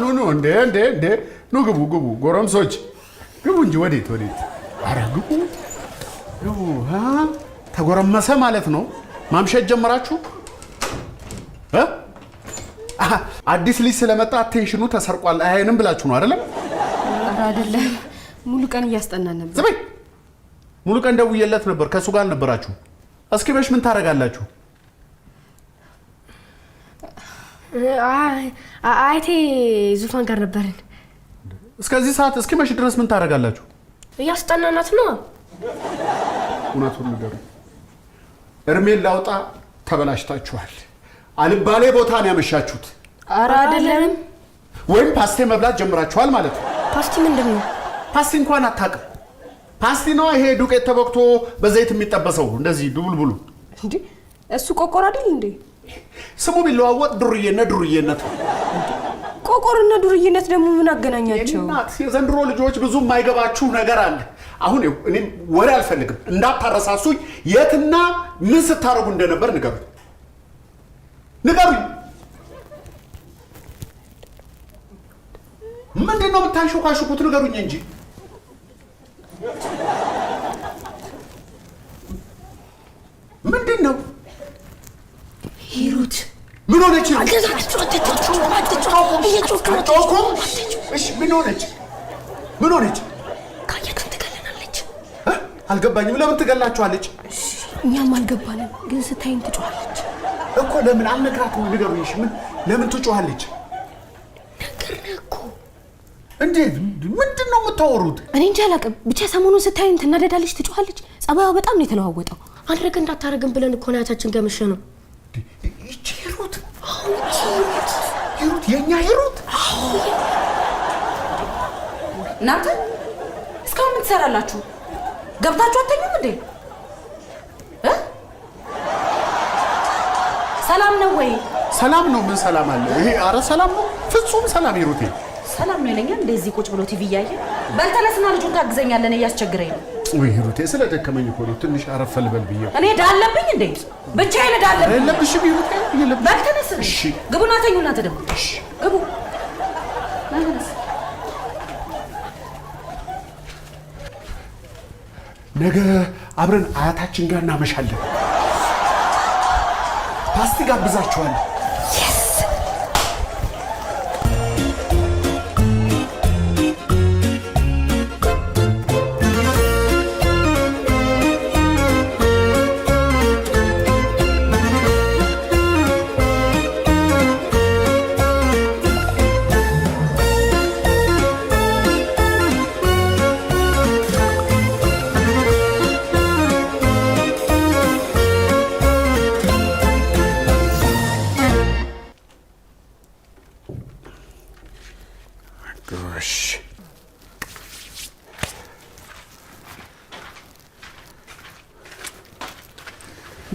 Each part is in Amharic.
ኑ እንዴ ኑ ግቡ ጎረምሶች ግቡ እንጂ ወዴት ኧረ ግቡ ተጎረመሰ ማለት ነው ማምሸት ጀመራችሁ አዲስ ልጅ ስለመጣ አቴንሽኑ ተሰርቋል አይንም ብላችሁ ነው አይደለም አይደለም ሙሉ ቀን እያስጠናን ነበር ዝም ሙሉ ቀን ደውዬለት ነበር ከሱ ጋር ነበራችሁ እስኪ በሽ ምን ታረጋላችሁ አይቴ ዙፋን ጋር ነበርን እስከዚህ ሰዓት እስኪ መሽ ድረስ ምን ታረጋላችሁ እያስጠናናት ነው እውነቱን ንገሩ እርሜን ላውጣ ተበላሽታችኋል አልባሌ ቦታ ነው ያመሻችሁት ኧረ አይደለም ወይም ፓስቲ መብላት ጀምራችኋል ማለት ነው ፓስቲ ምንድነው ፓስቲ እንኳን አታውቅም ፓስቲ ነው ይሄ ዱቄት ተቦክቶ በዘይት የሚጠበሰው እንደዚህ ዱብልቡሉ እንዴ እሱ ቆቆር አይደል እንዴ ስሙ ቢለዋወጥ ዱርዬነት ቆቆርና ዱርዬነት ደግሞ ምን አገናኛቸው እናት የዘንድሮ ልጆች ብዙ የማይገባችሁ ነገር አለ አሁን እኔ ወሬ አልፈልግም እንዳታረሳሱኝ የትና ምን ስታረጉ እንደነበር ንገሩኝ ምንድነው የምታንሾካሹኩት ንገሩኝ እንጂ ምንድነው ሂሩት ምን ሆነች ምን ሆነች ካየቱን ትገለናለች አልገባኝም ለምን ትገላችኋለች እኛም አልገባንም ግን ስታይን ትጮኻለች እኮ ለምን አልነግራትም ንገሩኝ ምን ለምን ትጮኻለች ነገርኩ እንዴት ምንድነው የምታወሩት እኔ እንጃ አላውቅም ብቻ ሰሞኑን ስታይን ትናደዳለች ትጮኻለች ጸባይዋ በጣም ነው የተለዋወጠው አድርገን እንዳታረግን ብለን እኮ ናታችን ገመሸ ነው ሂሩት የኛ ሂሩት እናንተ እስካሁን ምን ትሰራላችሁ ገብታችሁ አትተኙም እንዴ ሰላም ነው ወይ ሰላም ነው ምን ሰላም አለ ይሄ አረ ሰላም ነው ፍጹም ሰላም ሂሩቴ ሰላም ነው ይለኛል እንደዚህ ቁጭ ብሎ ቲቪ ያየ በልተነስና ልጁን ታግዘኛለህ እያስቸግረኝ ነው ወይ ሂሩቴ ስለደከመኝ እኮ ነው ትንሽ አረፈል በል ብዬ እኔ ዳለብኝ እንዴ ብቻዬን ዳለብኝ የለብሽም ሂሩቴ የለብሽ በልተነስ እሺ ግቡና ተኙ እናንተ ደግሞ እሺ ግቡ ናንስ ነገ አብረን አያታችን ጋር እናመሻለን ፓስቲ ጋብዛችኋለሁ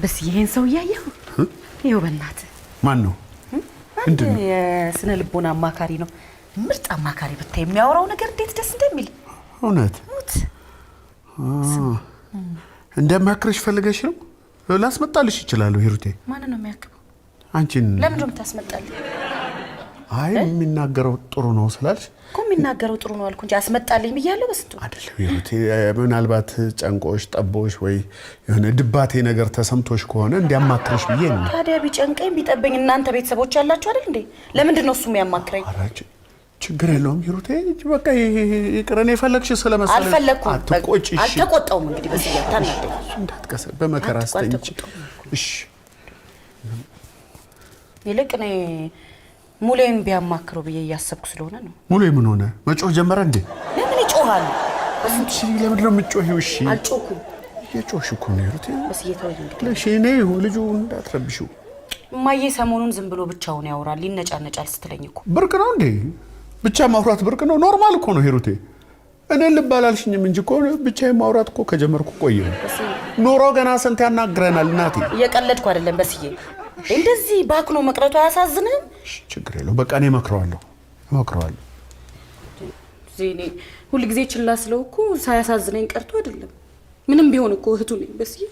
በስ ይሄን ሰው ያየው ይሄው በእናት ማን ነው እንዴ የስነ ልቦና አማካሪ ነው ምርጥ አማካሪ ብታይ የሚያወራው ነገር እንዴት ደስ እንደሚል እውነት እንደማክረሽ ፈልገሽ ነው ላስመጣልሽ ይችላል ሂሩቴ ማን ነው የሚያክበው አንቺን ለምን ነው የምታስመጣልኝ አይ የሚናገረው ጥሩ ነው ስላልሽ እኮ የሚናገረው ጥሩ ነው አልኩ እንጂ አስመጣልኝ ብያለሁ በስንቱ አይደለም ሂሩቴ ምናልባት ጨንቆሽ ጠቦሽ ወይ የሆነ ድባቴ ነገር ተሰምቶሽ ከሆነ እንዲያማክረሽ ብዬ ነው ታዲያ ቢጨንቀኝ ቢጠበኝ እናንተ ቤተሰቦች ያላችሁ አይደል እንዴ ለምንድን ነው እሱ የሚያማክረኝ አራጭ ችግር የለውም ሂሩቴ በቃ ይቅርኔ ፈለግሽ ስለመሰለኝ አልፈለኩም አትቆጪ እሺ አልተቆጣውም እንግዲህ በዚህ ታናደኝ እንዳትከሰ በመከራ አስተኝች እሺ ይልቅ እኔ ሙሌን ቢያማክረው ብዬ እያሰብኩ ስለሆነ ነው ሙሌ ምን ሆነ መጮህ ጀመረ እንዴ ለምን ይጮሃል እሺ ለምን ነው የምትጮሂው እሺ አልጮኩም የጮሽ እኮ ነው ሂሩቴ በስ እየተወኝ እንግዲህ እሺ እኔ ልጁ እንዳትረብሽው ማዬ ሰሞኑን ዝም ብሎ ብቻውን ያወራል ይነጫነጫል ስትለኝ እኮ ብርቅ ነው እንዴ ብቻ ማውራት ብርቅ ነው ኖርማል እኮ ነው ሂሩቴ እኔ ልባላልሽኝም እንጂ እኮ ብቻዬን ማውራት እኮ ከጀመርኩ ቆየ ኖሮ ገና ስንት ያናግረናል እናቴ እየቀለድኩ አይደለም በስዬ እንደዚህ ባክኖ መቅረቱ አያሳዝንም ችግር የለው በቃ እኔ እመክረዋለሁ ዜኔ ሁሉ ጊዜ ችላ ስለው እኮ ሳያሳዝነኝ ቀርቶ አይደለም ምንም ቢሆን እኮ እህቱ ነኝ በስዬ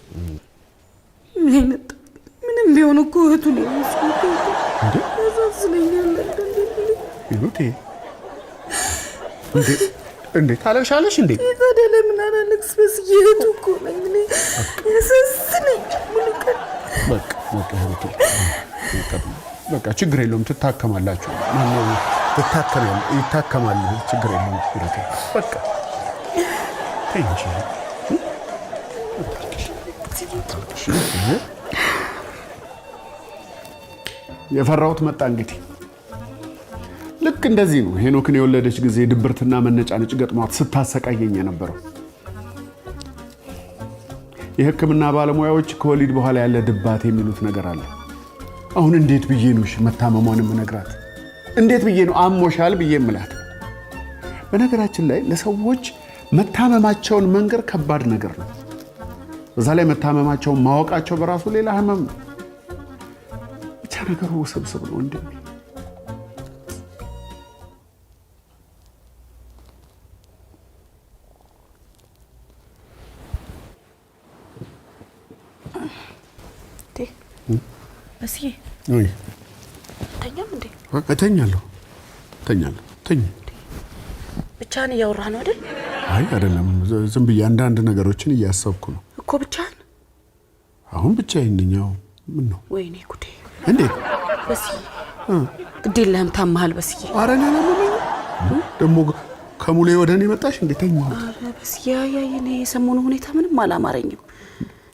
ምንም ቢሆን እኮ እህቱ ነኝ እንዴ ያሳዝነኛል ሂሩቴ እንዴ ታለቅሻለሽ እንዴ? ታዲያ ለምን አላለቅስ? በስዬ እህቱ እኮ ነኝ እኔ። ያሳዝነኝ ሙሉቀን። በቃ ሂሩቴ በቃ ችግር የለውም ትታከማላችሁ። ማነው ይታከማል ችግር የለውም ሂሩቴ በቃ ተንጂ የፈራሁት መጣ እንግዲህ ልክ እንደዚህ ነው ሄኖክን የወለደች ጊዜ ድብርትና መነጫነጭ ገጥሟት ስታሰቃየኝ የነበረው የሕክምና ባለሙያዎች ከወሊድ በኋላ ያለ ድባት የሚሉት ነገር አለ አሁን እንዴት ብዬ ነው መታመሟን ምነግራት እንዴት ብዬ ነው አሞሻል ብዬ ምላት በነገራችን ላይ ለሰዎች መታመማቸውን መንገር ከባድ ነገር ነው በዛ ላይ መታመማቸውን ማወቃቸው በራሱ ሌላ ህመም ነው ብቻ ነገሩ ውስብስብ ነው እንዴ በስዬ ተኛም እንዴ? ተኛለሁ። ተኛ ብቻህን እያወራህ ነው አይደል? አይ አይደለም ዝም ብዬ አንዳንድ ነገሮችን እያሰብኩ ነው እኮ። ብቻህን? አሁን ብቻዬን ነኝ። ምን ነው? ወይኔ ጉዴ! እንዴት በስዬ ግድ የለህም ታመሃል በስዬ። ኧረ እኔ ደግሞ ከሙሌ ወደ እኔ መጣሽ እንዴ? ተኛ። ኧረ በስዬ እኔ የሰሞኑ ሁኔታ ምንም አላማረኝም።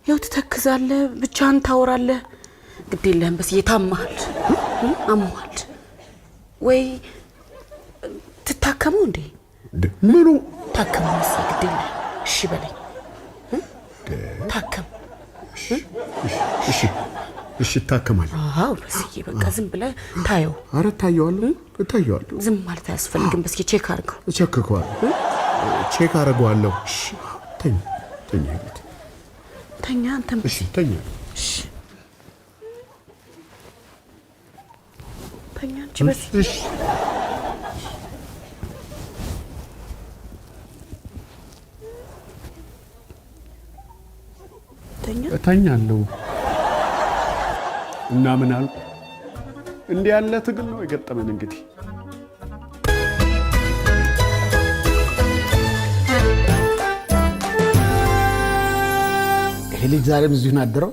ያው ትተክዛለህ፣ ብቻህን ታወራለህ። ግድ የለህም በስዬ ታመሃል፣ አሞሃል ወይ ትታከመው እንዴ? ምኑ ታከመው በስዬ ግድ የለህም። እሺ በለኝ ታከም። እሺ ታከማለሁ። አዎ በስዬ በቃ ዝም ብለህ ታየው። ኧረ ታየዋለሁ። ዝም ማለት አያስፈልግም በስዬ። ቼክ አድርገው። ቼክ አደርገዋለሁ። ተኛ ተኛ አንተም። እሺ ተኛ። እሺ ተኛ እንጂ በስዬ። እሺ እተኛለሁ። እና ምን አልኩ? እንዲህ ያለ ትግል ነው የገጠመን እንግዲህ። ይሄ ልጅ ዛሬም እዚሁ አደረው።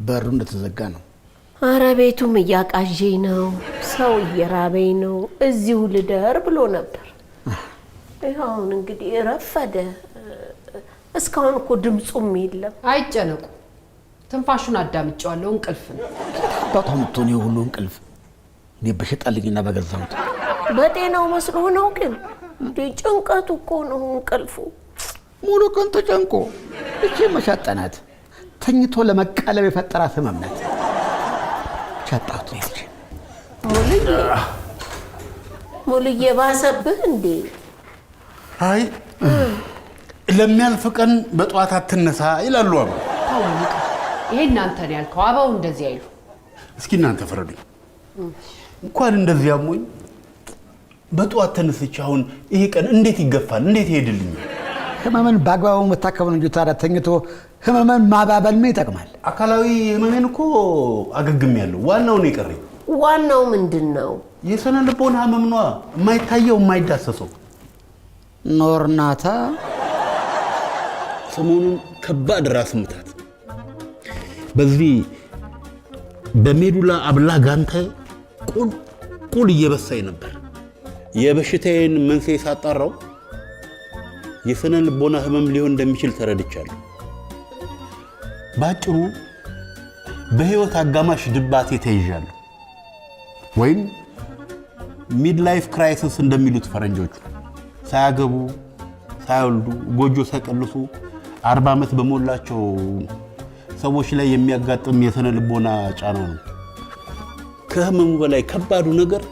በሩ እንደተዘጋ ነው። ኧረ ቤቱም እያቃዠኝ ነው። ሰው እየራበኝ ነው። እዚሁ ልደር ብሎ ነበር። ይኸውን እንግዲህ ረፈደ። እስካሁን እኮ ድምፁም የለም። አይጨነቁ፣ ትንፋሹን አዳምጫዋለሁ። እንቅልፍ ነው። አባቷ ምትሆን የሁሉ እንቅልፍ እኔ በሸጣልኝና በገዛሁት በጤናው መስሎ ነው። ግን እንዴ ጭንቀቱ እኮ ነው እንቅልፉ። ሙሉ ቀን ተጨንቆ እቺ መሻጠናት ተኝቶ ለመቃለብ የፈጠራት ህመም ናት። ቻጣቱ ልጅ ሙሉዬ ባሰብህ እንዴ? አይ ለሚያልፍ ቀን በጧት አትነሳ ይላሉ አባ። ታውልቅ ይሄ እናንተ ነው ያልከው። አባው እንደዚህ አይሉ። እስኪ እናንተ ፍረዱኝ። እንኳን እንደዚህ አሞኝ በጧት ተነስቼ አሁን ይሄ ቀን እንዴት ይገፋል? እንዴት ይሄድልኛል? ህመምን በአግባቡ መታከም እንጂ ታዲያ ተኝቶ ህመምን ማባበል ምን ይጠቅማል? አካላዊ ህመሜን እኮ አገግሜያለሁ። ዋናው ነው የቀረኝ። ዋናው ምንድን ነው? የስነ ልቦና ህመም ነዋ። የማይታየው የማይዳሰሰው ኖርናታ። ሰሞኑን ከባድ ራስ ምታት በዚህ በሜዱላ አብላጋንተ ቁልቁል እየበሳኝ ነበር። የበሽታዬን መንስኤ ሳጣራው የስነ ልቦና ህመም ሊሆን እንደሚችል ተረድቻለሁ። ባጭሩ በህይወት አጋማሽ ድባቴ ተይዣለሁ፣ ወይም ሚድላይፍ ክራይሲስ እንደሚሉት ፈረንጆቹ። ሳያገቡ ሳይወልዱ ጎጆ ሳይቀልሱ 40 ዓመት በሞላቸው ሰዎች ላይ የሚያጋጥም የስነ ልቦና ጫና ነው። ከህመሙ በላይ ከባዱ ነገር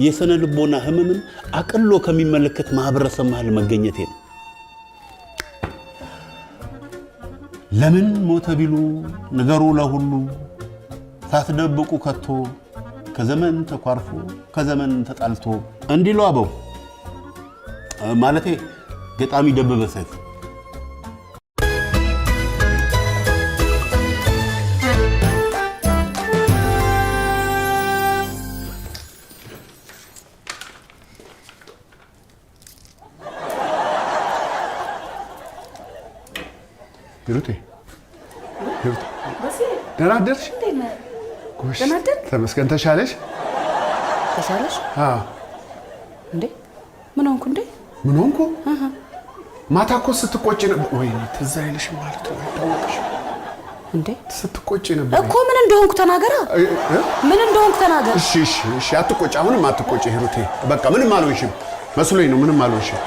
የስነ ልቦና ህመምን አቅሎ ከሚመለከት ማህበረሰብ መሃል መገኘቴ ነው። ለምን ሞተ ቢሉ ነገሩ ለሁሉ ሳትደብቁ ከቶ ከዘመን ተኳርፎ ከዘመን ተጣልቶ እንዲሉ አበው ማለቴ ገጣሚ ደበበ ሰይፉ። ሂሩቴ ደህና አደርሽ? ጎሽ ተመስገን። ተሻለሽ? ተሻለሽ? አዎ። እንዴ ምን ሆንኩ እንዴ? ምን ሆንኩ? ማታ እኮ ስትቆጪ ነበር። ወይኔ ትዝ አይልሽም ማለት ነው? አይታወቅሽም እንዴ? ስትቆጪ ነበር እኮ። ምን እንደሆንኩ ተናገራ። ምን እንደሆንኩ ተናገር። እሺ አትቆጪ። አሁንም አትቆጪ ሂሩቴ። በቃ ምንም አልሆንሽም መስሎኝ ነው። ምንም አልሆንሽም።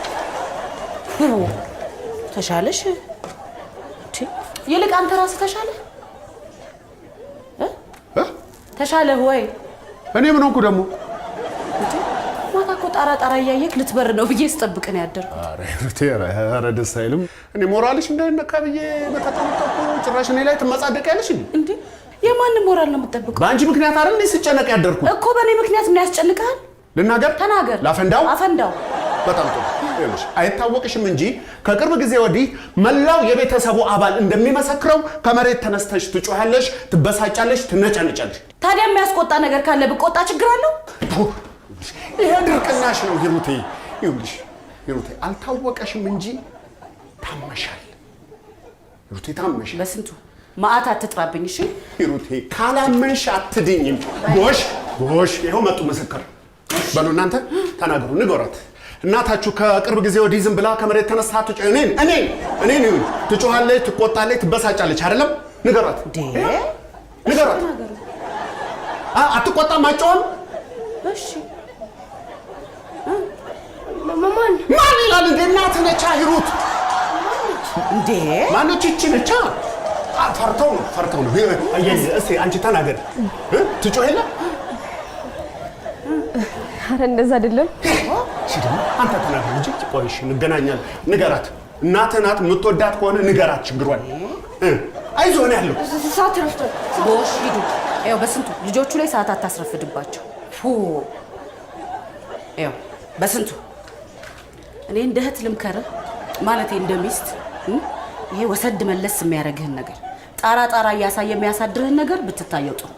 ተሻለሽ? ይልቅ አንተ ራስህ ተሻለ ተሻለ ወይ? እኔ ምን ሆንኩ ደግሞ? ማታ እኮ ጣራ እያየክ ልትበር ነው ብዬ ስጠብቅ ነው ያደርኩ። ኧረ ሂሩቴ ኧረ ደስ አይልም። እኔ ሞራልሽ እንዳይነካ ብዬ በተጠመጠቁ ጭራሽ እኔ ላይ ትመጻደቂያለሽ እንዴ? የማንም ሞራል ነው የምትጠብቀው? በአንቺ ምክንያት አይደል እንዴ ስጨነቅ ያደርኩ እኮ። በእኔ ምክንያት ምን ያስጨንቃል? ልናገር? ተናገር። ላፈንዳው? አፈንዳው። በጣም ጥሩ። ይኸውልሽ አይታወቅሽም እንጂ ከቅርብ ጊዜ ወዲህ መላው የቤተሰቡ አባል እንደሚመሰክረው ከመሬት ተነስተሽ ትጮሃለሽ፣ ትበሳጫለሽ፣ ትነጫነጫለሽ። ታዲያ የሚያስቆጣ ነገር ካለ ብቆጣ ችግር አለው? ይሄ ድርቅናሽ ነው ሂሩቴ። ይኸውልሽ ሂሩቴ አልታወቀሽም እንጂ ታመሻል። ሂሩቴ ታመሻል። በስንቱ ማአት አትጥራብኝ። እሺ ሂሩቴ ካላመንሽ አትድኝም። ጎሽ ይኸው መጡ ምስክር። በሉ እናንተ ተናገሩ፣ ንገሯት። እናታችሁ ከቅርብ ጊዜ ወዲህ ዝም ብላ ከመሬት ተነስታ እኔን ትጮሃለች፣ ትቆጣለች፣ ትበሳጫለች አይደለም? ንገሯት ንገሯት። አትቆጣም አትጮህም? እሺ ማን ይላል እንዴ? እናትህ ነቻ ሂሩት። እንዴ ማነች? ይቺ ነቻ። ፈርተው ነው። እስኪ አንቺ ተናገር። ትጮህ የለ? ኧረ እንደዛ አይደለም። አንተ ተናገር እንጂ። ቆይሽ እንገናኛለን። ንገራት። እናትህ ናት። የምትወዳት ከሆነ ንገራት ችግሯን። አይዞህ ነው ያለው። ሰዓት ረፍቷል። ጎሽ ሂዱ። ይኸው በስንቱ ልጆቹ ላይ ሰዓት አታስረፍድባቸው። ይኸው በስንቱ እኔ እንደ እህት ልምከርህ ማለቴ እንደ ሚስት ይሄ ወሰድ መለስ የሚያደርግህን ነገር ጣራ እያሳየ የሚያሳድርህን ነገር ብትታየው ጥሩ።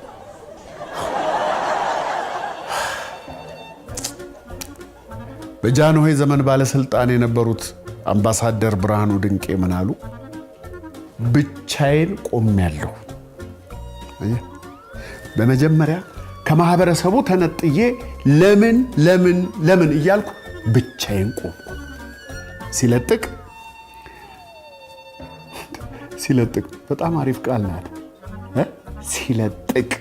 በጃንሆይ ዘመን ባለስልጣን የነበሩት አምባሳደር ብርሃኑ ድንቄ ምን አሉ? ብቻዬን ቆሜያለሁ። በመጀመሪያ ከማህበረሰቡ ተነጥዬ ለምን እያልኩ ብቻዬን ቆምኩ። ሲለጥቅ በጣም አሪፍ ቃል ናት። ሲለጥቅ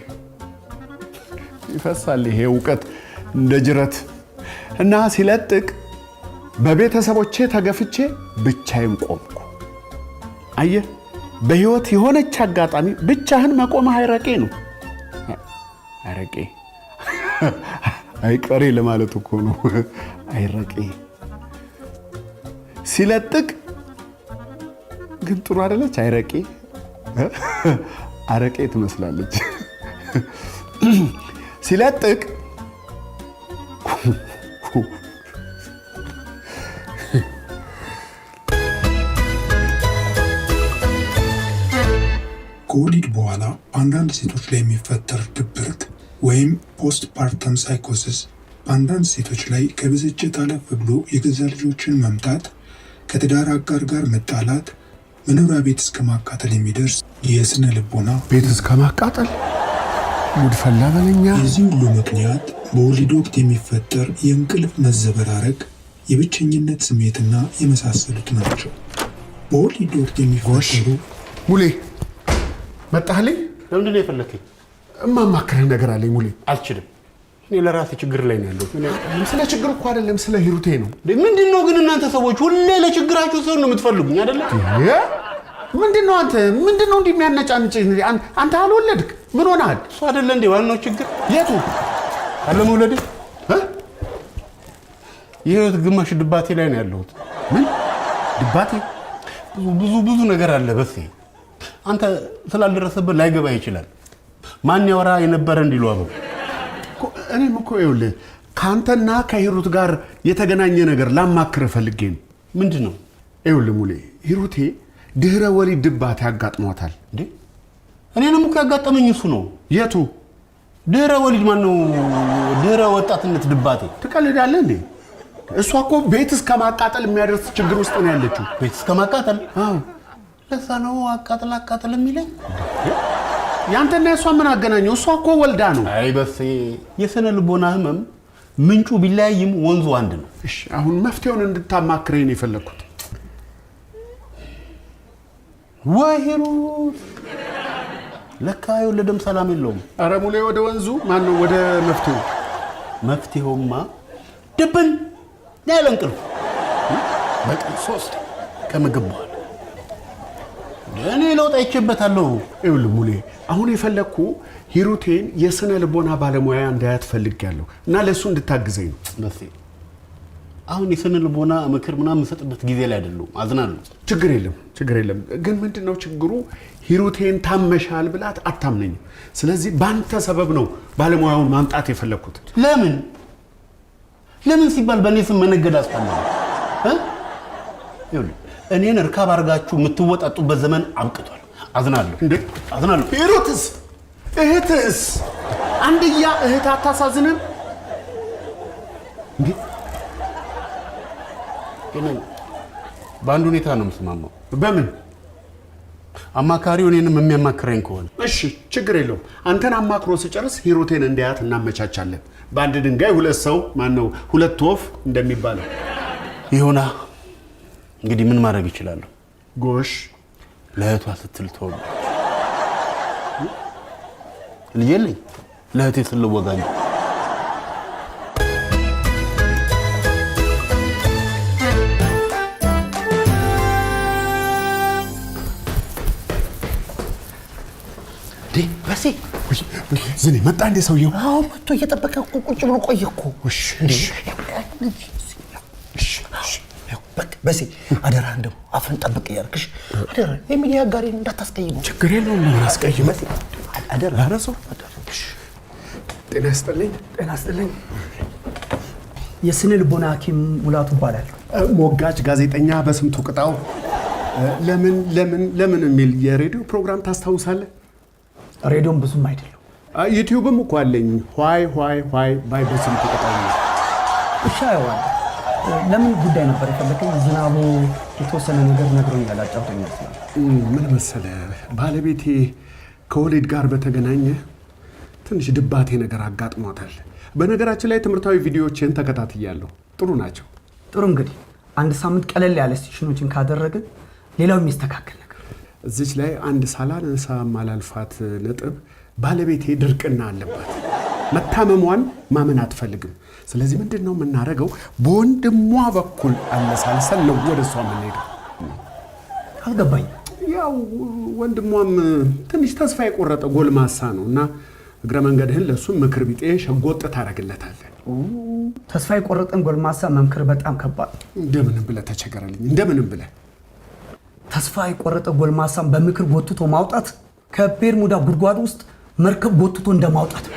ይፈሳል ይሄ እውቀት እንደ ጅረት እና ሲለጥቅ በቤተሰቦቼ ተገፍቼ ብቻዬን ቆምኩ። አየህ፣ በህይወት የሆነች አጋጣሚ ብቻህን መቆም አይረቄ ነው። አይረቄ አይቀሬ ለማለት እኮ ነው። አይረቄ ሲለጥቅ ግን ጥሩ አይደለች። አይረቄ አረቄ ትመስላለች። ሲለጥቅ ከወሊድ በኋላ አንዳንድ ሴቶች ላይ የሚፈጠር ድብርት ወይም ፖስት ፓርተም ሳይኮሲስ በአንዳንድ ሴቶች ላይ ከብስጭት አለፍ ብሎ የገዛ ልጆችን መምታት፣ ከትዳር አጋር ጋር መጣላት፣ መኖሪያ ቤት እስከ ማቃጠል የሚደርስ የስነ ልቦና ቤት እስከ ማቃጠል ሙድ ፈላ በለኛ። የዚህ ሁሉ ምክንያት በወሊድ ወቅት የሚፈጠር የእንቅልፍ መዘበራረቅ፣ የብቸኝነት ስሜትና የመሳሰሉት ናቸው። በወሊድ ወቅት የሚፈጠሩ ሙሌ መጣህልኝ? ለምንድን ነው የፈለከኝ? እማማክርህ ነገር አለኝ ሙሌ። አልችልም። እኔ ለራሴ ችግር ላይ ነው ያለሁት። ስለ ችግር እኮ አይደለም ስለ ሂሩቴ ነው። ምንድን ነው ግን እናንተ ሰዎች ሁሌ ለችግራችሁ ሰው ነው የምትፈልጉኝ አይደለ? ምንድን ነው አንተ ምንድን ነው እንዲህ የሚያነጫንጭ? አንተ አልወለድክ ምን ሆነሃል? እሱ አይደለ እንዴ ዋናው ችግር? የቱ? አለመውለዴ። የህይወት ግማሽ ድባቴ ላይ ነው ያለሁት። ምን ድባቴ? ብዙ ነገር አለ በሴ። አንተ ስላልደረሰበት ላይገባ ይችላል። ማን ያወራ የነበረ እንዲሉ አበው። እኔም እኮ ይኸውልህ ከአንተና ከሂሩት ጋር የተገናኘ ነገር ላማክርህ ፈልጌ ነው። ምንድን ነው? ይኸውልህ ሙሌ ሂሩቴ ድህረ ወሊድ ድባቴ ያጋጥሟታል። እንዴ እኔንም እኮ ያጋጠመኝ እሱ ነው። የቱ? ድህረ ወሊድ ማን ነው? ድህረ ወጣትነት ድባቴ። ትቀልዳለህ እንዴ? እሷ እኮ ቤት እስከ ማቃጠል የሚያደርስ ችግር ውስጥ ነው ያለችው። ቤት እስከ ማቃጠል? አዎ። ለዛ ነው አቃጥል የሚለኝ። ያንተና እሷ ምን አገናኘው? እሷ እኮ ወልዳ ነው። አይ በሴ የስነ ልቦና ህመም ምንጩ ቢለያይም ወንዙ አንድ ነው። እሺ አሁን መፍትሄውን እንድታማክረኝ ነው የፈለኩት። ወሂሩት ለካ የወለደም ሰላም የለውም። ኧረ ሙሌ ወደ ወንዙ ማን ነው ወደ መፍትሄው? መፍትሄውማ ድብን ያለ እንቅልፍ በቀን 3 ከምግብ በኋላ እኔ ለውጥ አይቼበታለሁ። ይኸውልህ ሙሌ አሁን የፈለኩ ሂሩቴን የስነ ልቦና ባለሙያ እንዳያት ፈልጌያለሁ እና ለሱ እንድታግዘኝ ነው። በሴ አሁን የስነ ልቦና ምክር ምናምን መሰጥበት ጊዜ ላይ አይደለም። አዝናለሁ። ችግር የለም ግን ምንድነው ችግሩ? ሂሩቴን ታመሻል ብላት አታምነኝም። ስለዚህ ባንተ ሰበብ ነው ባለሙያውን ማምጣት የፈለኩት። ለምን ሲባል በእኔ ስም መነገድ አስፈልጋለሁ? ይኸውልህ እኔን እርካብ አድርጋችሁ የምትወጣጡበት ዘመን አብቅቷል። አዝናለሁ። ሂሩትስ እህትስ አንድያ እህት አታሳዝንም እንዴ? በአንድ ሁኔታ ነው የምስማማው። በምን? አማካሪው እኔንም የሚያማክረኝ ከሆነ እሺ ችግር የለውም። አንተን አማክሮ ሲጨርስ ሂሩቴን እንዲያት እናመቻቻለን። በአንድ ድንጋይ ሁለት ወፍ እንደሚባለው ይሁና። እንግዲህ ምን ማድረግ ይችላለሁ? ጎሽ ለእህቷ ስትል ተወው። ልጅ የለኝ ለእህቴ ስለወጋኝ በሴ ዝኔ መጣ እንደ ሰውየው? አዎ መጥቶ እየጠበቀ ቁጭ ብሎ ቆየ እኮ። እሺ በሴ አደራ እንደው አፍን ጠብቅ እያልክሽ አደራ። የሚዲያ ጋር እንዳታስቀይመው። ችግር የለውም። ምን አስቀይመ? አደራ አረሰው። ጤና ይስጥልኝ። የስነ ልቦና ሐኪም ሙላቱ ይባላል። ሞጋች ጋዜጠኛ በስንቱ ቅጣው። ለምን የሚል የሬዲዮ ፕሮግራም ታስታውሳለህ? ሬዲዮም ብዙም አይደለም። ዩቲዩብም እኮ አለኝ። ዋይ ባይ በስንቱ ቅጣው ነው። እሺ አይዋል። ለምን ጉዳይ ነበር የፈለከኝ? ዝናቡ የተወሰነ ነገር ነግሮኛል። አጫውተኛል። ምን መሰለህ ባለቤቴ ከወሊድ ጋር በተገናኘ ትንሽ ድባቴ ነገር አጋጥሟታል። በነገራችን ላይ ትምህርታዊ ቪዲዮዎችን ተከታትያለሁ። ጥሩ ናቸው። ጥሩ እንግዲህ አንድ ሳምንት ቀለል ያለ ስቴሽኖችን ካደረግን ሌላው የሚስተካከል ነገር። እዚች ላይ አንድ ሳላነሳ ማላልፋት ነጥብ ባለቤቴ ድርቅና አለባት። መታመሟን ማመን አትፈልግም። ስለዚህ ምንድነው የምናደርገው? በወንድሟ በኩል አለሳልሰን ነው ወደ እሷ የምንሄደው። አልገባኝ። ያው ወንድሟም ትንሽ ተስፋ የቆረጠ ጎልማሳ ነው እና እግረ መንገድህን ለሱ ምክር ቢጤ ሸጎጥ ታደርግለታለህ። ተስፋ የቆረጠን ጎልማሳ መምከር በጣም ከባድ። እንደምንም ብለህ ተቸገረልኝ። እንደምንም ብለህ ተስፋ የቆረጠ ጎልማሳን በምክር ጎትቶ ማውጣት ከቤርሙዳ ጉድጓድ ውስጥ መርከብ ጎትቶ እንደማውጣት ነው።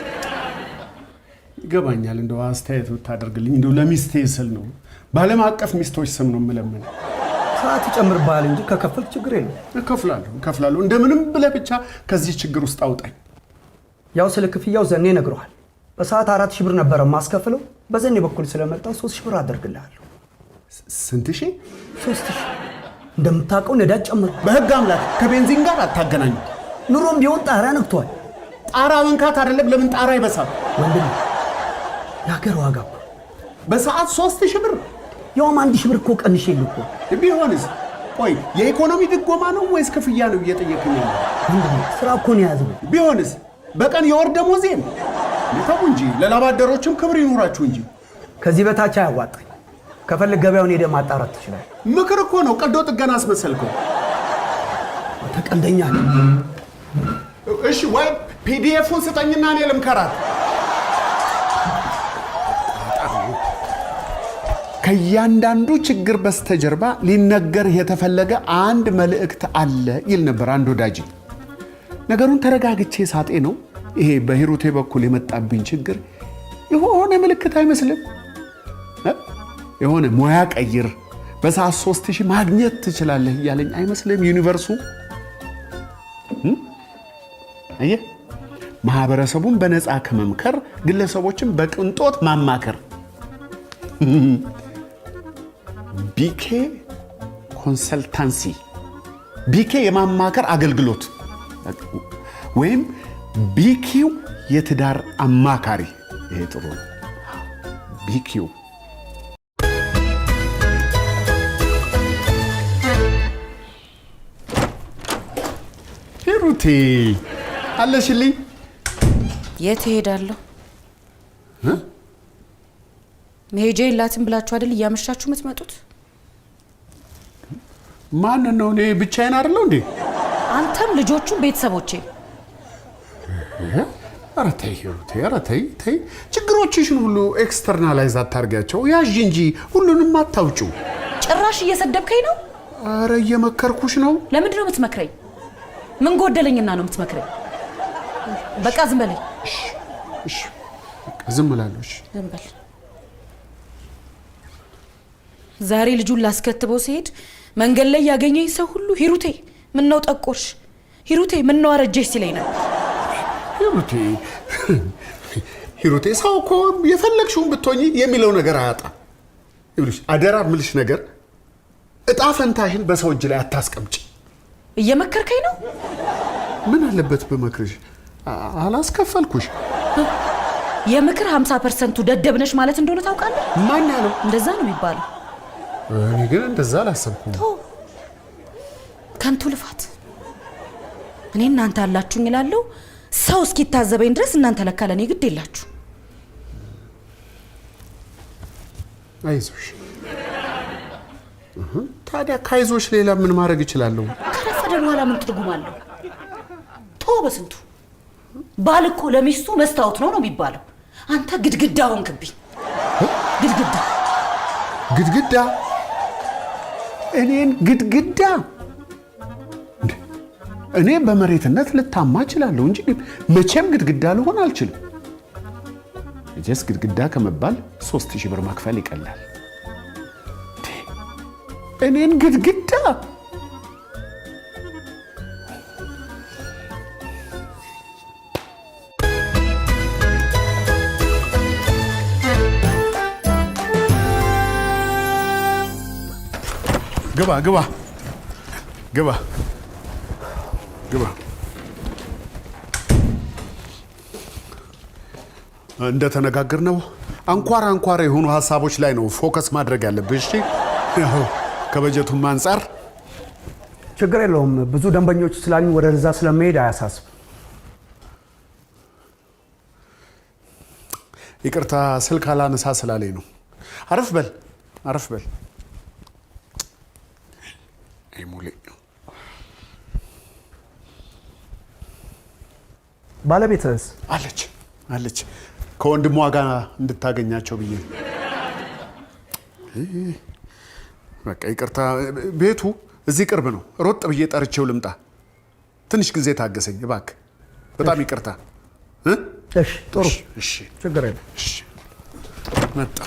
ይገባኛል። እንደው አስተያየት ብታደርግልኝ እንደው ለሚስቴ ስል ነው። ባለም አቀፍ ሚስቶች ስም ነው የምለምን። ሰዓት ይጨምርብሃል እንጂ ከከፈልክ ችግር የለም። እከፍላለሁ። እንደምንም ብለህ ብቻ ከዚህ ችግር ውስጥ አውጣኝ። ያው ስለ ክፍያው ዘኔ ነግረዋል። በሰዓት 4000 ብር ነበረ ማስከፍለው። በዘኔ በኩል ስለመጣው 3000 ብር አደርግልሃለሁ። ስንት ሺህ? 3000። እንደምታውቀው ነዳጅ ጨምሮ በህግ አምላክ ከቤንዚን ጋር አታገናኙ። ኑሮም ቢሆን ጣራ ነክቷል። ጣራ መንካት አይደለም ለምን ጣራ ይበሳል? ወንድም የሀገር ዋጋ በሰዓት 3000 ብር ያውም 1000 ብር እኮ ቀንሼ ልኮ ቢሆንስ? ቆይ የኢኮኖሚ ድጎማ ነው ወይስ ክፍያ ነው እየጠየቅኝ ያለው? ወንድም ስራ እኮ ነው ያዘው። ቢሆንስ? በቀን የወር ደሞዜም ተው እንጂ ለላባደሮችም ክብር ይኖራችሁ እንጂ። ከዚህ በታች አያዋጣኝ። ከፈለግ ገበያውን ሄደህ ማጣራት ትችላለህ። ምክር እኮ ነው። ቀዶ ጥገና አስመሰልከው። ተቀልደኛ ነህ። እሺ ወይ ፒዲኤፉን ስጠኝና እኔ ልምከራት። ከእያንዳንዱ ችግር በስተጀርባ ሊነገርህ የተፈለገ አንድ መልእክት አለ ይል ነበር አንድ ወዳጅ። ነገሩን ተረጋግቼ ሳጤ ነው ይሄ በሂሩቴ በኩል የመጣብኝ ችግር የሆነ ምልክት አይመስልም? የሆነ ሙያ ቀይር በሰዓት 3000 ማግኘት ትችላለህ እያለኝ አይመስልም ዩኒቨርሱ? አየህ፣ ማህበረሰቡን በነፃ ከመምከር ግለሰቦችን በቅንጦት ማማከር። ቢኬ ኮንሰልታንሲ ቢኬ የማማከር አገልግሎት ወይም ቢኪው የትዳር አማካሪ። ይሄ ጥሩ ነው። ቢኪው ሂሩቴ አለሽልኝ? የት እሄዳለሁ? መሄጃ የላትም ብላችሁ አይደል እያመሻችሁ የምትመጡት? ማን ነው? እኔ ብቻዬን አይደለሁ እንዴ? አንተም ልጆቹም ቤተሰቦቼ። ኧረ ተይ ሂሩቴ፣ ኧረ ተይ ተይ። ችግሮችሽን ሁሉ ኤክስተርናላይዝ አታርጊያቸው። ያዥ እንጂ ሁሉንም አታውጪው። ጭራሽ እየሰደብከኝ ነው? ኧረ እየመከርኩሽ ነው። ለምንድን ነው የምትመክረኝ? ምን ጎደለኝና ነው የምትመክረኝ? በቃ ዝም በለኝ። እሺ ዝም እላለሁ። እሺ ዝም በል። ዛሬ ልጁን ላስከትበው ሲሄድ መንገድ ላይ ያገኘኝ ሰው ሁሉ ሂሩቴ ምን ነው ጠቆርሽ፣ ሂሩቴ ምን ነው አረጀሽ ሲለኝ ነበር። ሂሩቴ ሰው እኮ የፈለግሽውን ብትሆኚ የሚለው ነገር አያጣም። ይኸውልሽ አደራ የምልሽ ነገር እጣ ፈንታሽን በሰው እጅ ላይ አታስቀምጪ። እየመከርከኝ ነው? ምን አለበት በመክርሽ? አላስከፈልኩሽ። የምክር 50%ቱ ደደብነሽ ማለት እንደሆነ ታውቃለህ? ማን ያለው? እንደዛ ነው የሚባለው። እኔ ግን እንደዛ አላሰብኩም። ከንቱ ልፋት። እኔ እናንተ አላችሁኝ እላለሁ። ሰው እስኪታዘበኝ ድረስ እናንተ ለካ ለእኔ ግድ የላችሁ። አይዞሽ። ታዲያ ካይዞሽ ሌላ ምን ማድረግ እችላለሁ? ከረፈደ በኋላ ምን ትርጉም አለው? በስንቱ ባል እኮ ለሚስቱ መስታወት ነው የሚባለው። አንተ ግድግዳ ሆንክብኝ። ግድግዳ ግድግዳ? እኔን ግድግዳ? እኔ በመሬትነት ልታማ እችላለሁ እንጂ መቼም ግድግዳ ልሆን አልችልም። እጀስ ግድግዳ ከመባል 3000 ብር መክፈል ይቀላል። እኔን ግድግዳ? ግባ ግባ ግባ ግባ። እንደተነጋገርነው አንኳር አንኳር የሆኑ ሀሳቦች ላይ ነው ፎከስ ማድረግ ያለብሽ። እሺ፣ ያው ከበጀቱም አንፃር ችግር የለውም። ብዙ ደንበኞች ስላሉኝ ወደዛ ስለመሄድ አያሳስብ። ይቅርታ ስልክ አላነሳ ስላለኝ ነው። አረፍ በል አረፍ በል። ሙሌ ባለቤትስ? አለች አለች። ከወንድሟ ጋር እንድታገኛቸው ብዬ በቃ ይቅርታ። ቤቱ እዚህ ቅርብ ነው። ሮጥ ብዬ ጠርቼው ልምጣ። ትንሽ ጊዜ ታገሰኝ እባክህ። በጣም ይቅርታ። እሺ ጥሩ። እሺ ችግር የለም። እሺ መጣ።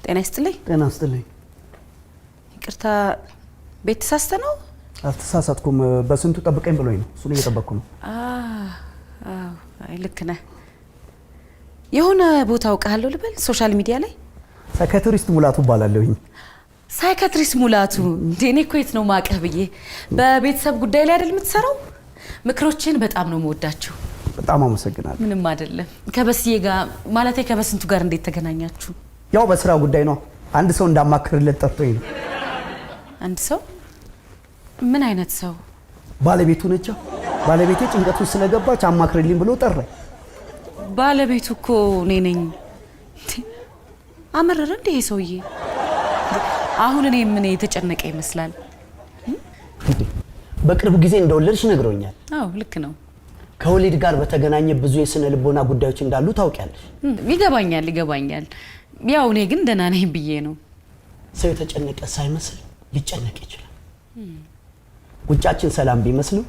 ጤና ይስጥልኝ። ጤና ይስጥልኝ። ይቅርታ ቤት ተሳስተ ነው? አልተሳሳትኩም። በስንቱ ጠብቀኝ ብሎኝ ነው። እሱን እየጠበቅኩ ነው። አይ ልክ ነህ። የሆነ ቦታ አውቃለሁ ልበል? ሶሻል ሚዲያ ላይ ሳይካትሪስት ሙላቱ እባላለሁኝ። ሳይካትሪስት ሙላቱ? እኔ እኮ የት ነው ማቀህ ብዬ። በቤተሰብ ጉዳይ ላይ አይደል የምትሰራው? ምክሮችን በጣም ነው የምወዳቸው። በጣም አመሰግናለሁ። ምንም አይደለም። ከበስዬ ጋር ማለቴ ከበስንቱ ጋር እንዴት ተገናኛችሁ? ያው በስራ ጉዳይ ነው። አንድ ሰው እንዳማክርለት ጠርቶኝ ነው። አንድ ሰው? ምን አይነት ሰው? ባለቤቱ ነች። ባለቤቴ ጭንቀት ውስጥ ስለገባች አማክርልኝ ብሎ ጠራኝ። ባለቤቱ እኮ እኔ ነኝ። አመረረ እንደ ይሄ ሰውዬ። አሁን እኔ ምን የተጨነቀ ይመስላል? በቅርብ ጊዜ እንደወለድሽ ነግሮኛል። አዎ ልክ ነው። ከወሊድ ጋር በተገናኘ ብዙ የስነ ልቦና ጉዳዮች እንዳሉ ታውቂያለሽ? ይገባኛል ይገባኛል። ያው እኔ ግን ደህና ነኝ ብዬ ነው። ሰው የተጨነቀ ሳይመስል ሊጨነቅ ይችላል። ውጫችን ሰላም ቢመስልም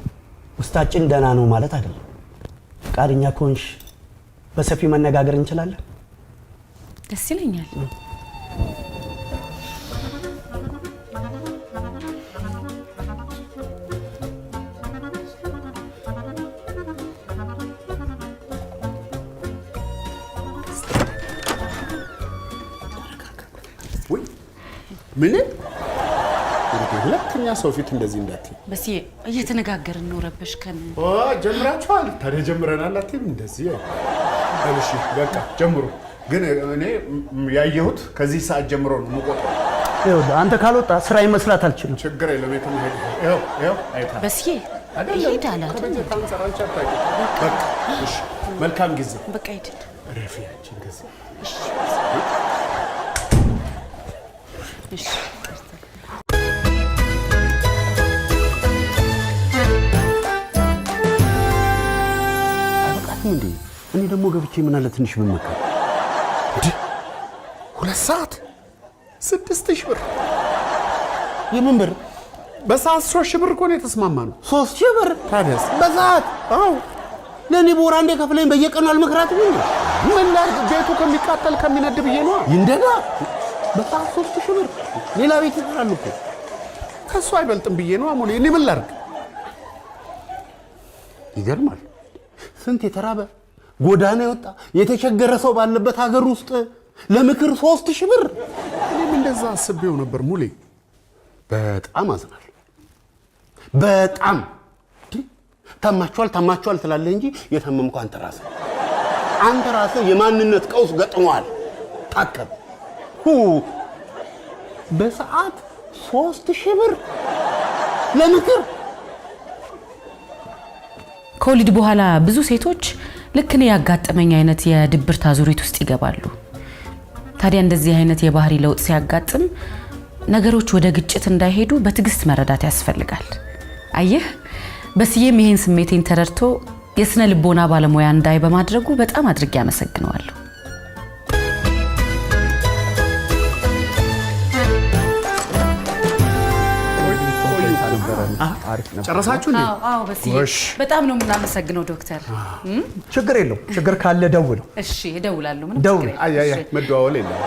ውስጣችን ደህና ነው ማለት አይደለም። ፈቃደኛ ከሆንሽ በሰፊ መነጋገር እንችላለን። ደስ ይለኛል። ምን ሁለተኛ ሰው ፊት እንደዚህ እንዳትይ። በስዬ እየተነጋገርን ነው። ረበሽከን። ጀምራችኋል? ታዲያ ጀምረናል አትይም? እንደዚህ እሺ በቃ ጀምሩ። ግን እኔ ያየሁት ከዚህ ሰዓት ጀምሮ ነው የምቆጥረው። ይኸውልህ አንተ ካልወጣ ስራ መስራት አልችልም። ችግር የለም። የትም ሄድ። ይኸው አይታ በስዬ ይሄዳል አይደል? በቃ እሺ፣ መልካም ጊዜ። በቃ ይሄድ። ረፊያችን ጊዜ እሺ እሺ እንዴ እኔ ደግሞ ገብቼ ምን አለ ትንሽ ብመካ እንዴ 2 ሰዓት 6000 ብር የምን ብር በሰዓት 3000 ብር እኮ ነው የተስማማነው 3000 ብር ታዲያስ በሰዓት አዎ ለኔ ቦራ እንደ ከፍለኝ በየቀኑ አልመክራትም እንዴ ምን ላድርግ ቤቱ ከሚቃጠል ከሚነድ ብዬ ነው ይንደጋ በሰዓት 3000 ብር ሌላ ቤት ይሰራል እኮ ከሱ አይበልጥም ብዬ ነው አሞሌ እኔ ምን ላድርግ ይገርማል ስንት የተራበ ጎዳና የወጣ የተቸገረ ሰው ባለበት ሀገር ውስጥ ለምክር 3000 ብር እኔም እንደዛ አስቤው ነበር ሙሌ በጣም አዝናለሁ በጣም ታማችኋል ትላለህ እንጂ የታመምከው አንተ ራስህ የማንነት ቀውስ ገጥሟል ታከም በሰዓት 3000 ብር ለምክር ከወሊድ በኋላ ብዙ ሴቶች ልክ ነው ያጋጠመኝ አይነት የድብርት አዙሪት ውስጥ ይገባሉ። ታዲያ እንደዚህ አይነት የባህሪ ለውጥ ሲያጋጥም ነገሮች ወደ ግጭት እንዳይሄዱ በትዕግስት መረዳት ያስፈልጋል። አየህ በስዬም ይሄን ስሜቴን ተረድቶ የስነ ልቦና ባለሙያ እንዳይ በማድረጉ በጣም አድርጌ አመሰግነዋለሁ። ጨረሳችሁ እንዴ? አዎ በስዬ በጣም ነው የምናመሰግነው ዶክተር። ችግር የለው ችግር ካለ ደውለው። እሺ እደውላለሁ። ምን ደውል። አይ መደዋወል የለም።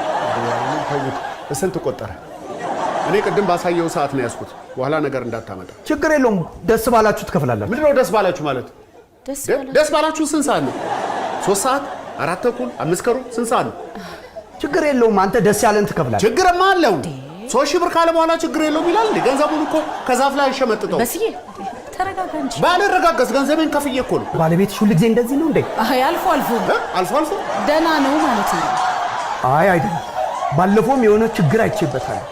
ስንት ቆጠረ? እኔ ቅድም ባሳየው ሰዓት ነው ያስኩት። በኋላ ነገር እንዳታመጣ። ችግር የለውም። ደስ ባላችሁ ትከፍላላችሁ። ምንድነው ደስ ባላችሁ ማለት? ደስ ባላችሁ ስንት ሰዓት ነው? 3 ሰዓት፣ 4 ተኩል፣ 5 ከሩብ ስንት ሰዓት ነው? ችግር የለውም። አንተ ደስ ያለን ትከፍላለህ። ችግርማ አለው። 3000 ብር ካለ በኋላ ችግር የለውም ይላል እንዴ? ገንዘቡን እኮ ከዛፍ ላይ ሸመጥጠው። በስዬ ተረጋጋ እንጂ። ባልረጋጋስ ገንዘቤን ከፍዬ እኮ ነው። ባለቤትሽ ሁሉ ጊዜ እንደዚህ ነው እንዴ? አይ አልፎ ደህና ነው ማለት ነው። አይ አይደለም። ባለፈውም የሆነ ችግር አይቼበታለሁ።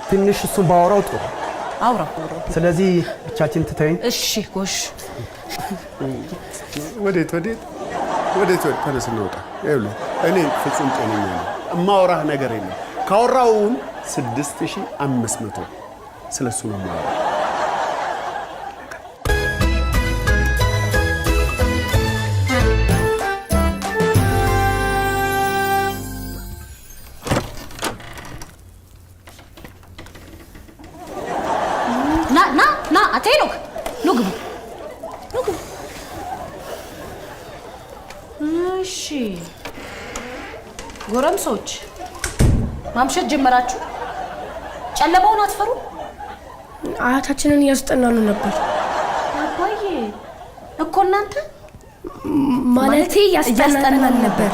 ትንሽ እሱን ባወራው ጥሩ። አውራው። ስለዚህ ብቻችን ትተይኝ። እሺ ጎሽ። ወዴት ተነስ እንውጣ። ይኸውልህ እኔ ፍጹም ጤነኛ ነኝ። እማወራህ ነገር የለም። ካወራውን 6500 ስለሱ ነው የማወራው። ና አትሄዱ። ኑ ግቡ። እሺ ጎረምሶች ማምሸት ጀመራችሁ? ጨለማውን አትፈሩ? አያታችንን እያስጠናኑ ነበር። አባዬ እኮ እናንተ ማለቴ እያስጠናን ነበር።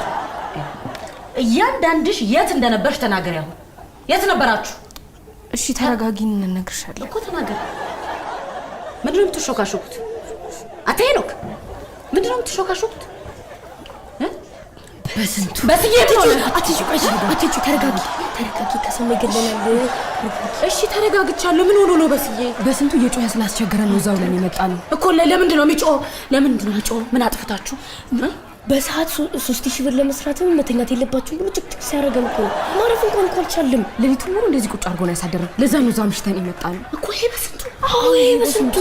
እያንዳንድሽ የት እንደነበርሽ ተናገሪ። አሁን የት ነበራችሁ? እሺ ተረጋጊን፣ እንነግርሻለን እኮ ተናገሪ። ምንድነው የምትሾካሾኩት? አትሄኖክ ምንድነው የምትሾካሾኩት? በስንቱ በስዬ አትጩ፣ ተረጋጊ። ከሰማይ ገለናል። እሺ ተረጋግቻለሁ። ምን ሆኖ ነው በስዬ? በስንቱ እየጮኸ ስላስቸገረን ነው እዛው ላይ የመጣ ነው እኮ። ለምንድን ነው የሚጮኸው? ምን አጥፍታችሁ? በሰዓት 3000 ብር ለመስራትም መተኛት የለባችሁም ብሎ ጭቅጭቅ ሲያደርገን እኮ ማረፍ እንኳን አልቻልም። ሌሊቱን ሙሉ እንደዚህ ቁጭ አድርጎ ነው ያሳደረን። ለዛ ነው እዛ ምሽተን የመጣ ነው እኮ። ይሄ በስንቱ? አዎ ይሄ በስንቱ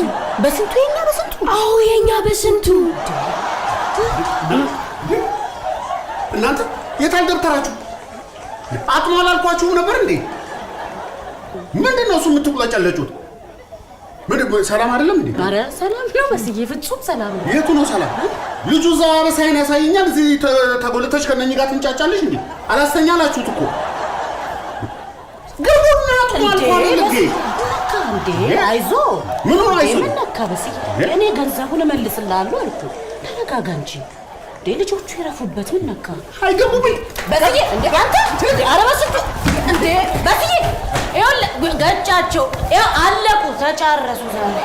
የኛ በስንቱ? አዎ የኛ በስንቱ። እናንተ የታል ደብተራችሁ? አጥሞ አላልኳችሁም ነበር እንዴ? ምንድነው እሱ የምትቁላጨለጩት? ሰላም አይደለም እንዴ? ኧረ ሰላም ነው በስዬ፣ ፍጹም ሰላም ነው። የቱ ነው ሰላም? ልጁ እዛ በሳይን ያሳየኛል። እዚህ ተጎልተሽ ከነኝ ጋር ትንጫጫለሽ እንዴ? አላስተኛላችሁት እኮ። ግቡና አጥሞ አልኳል እንዴ? አይዞ ምን ነው አይዞ? ምን ነካ በስዬ? እኔ ገንዘቡን እመልስልሃለሁ አልኩ። ተረጋጋ እንጂ ልጆቹ ይረፉበት። ምን ነካ? አይገቡም በስዬ እንዴ? አንተ ኧረ በስንቱ እንዴ በስዬ ገጫቸው። ያው አለቁ፣ ተጫረሱ ዛሬ